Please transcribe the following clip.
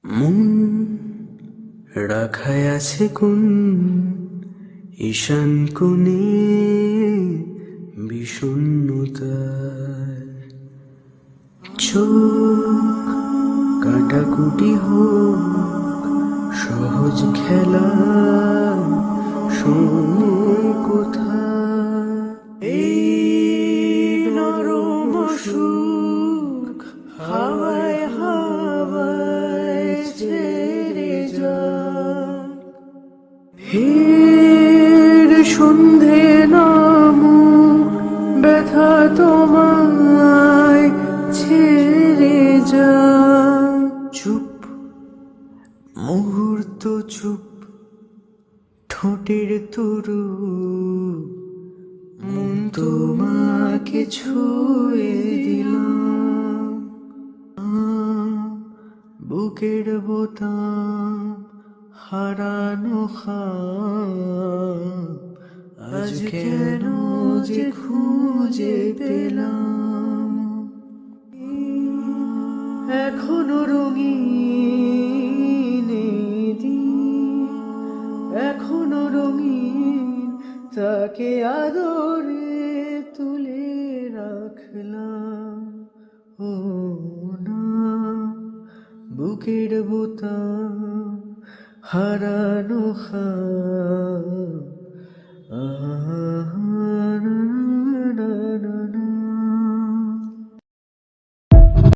মন রাখায় আছে কোন ঈশান কোণে বিষণ্ণতায় চোখ কাটাকুটি হোক সহজ খেলা সময় কোথায় এই নরম সুখ হাওয়ায় হাওয়ায় ছেড়ে যা হের সন্ধে নামু ব্যথা তোমায় ছেড়ে যা চুপ মুহূর্ত চুপ ঠোঁটের তরু মন তোমাকে ছুঁয়ে দিলাম বুকের বোতাম হারানো খাম আজ কেন যে খুঁজে পেলাম এখনো রঙিন দিন এখনো রঙিন তাকে আদরে তুলে রাখলাম ও না বুকের বোতাম হারানো খাম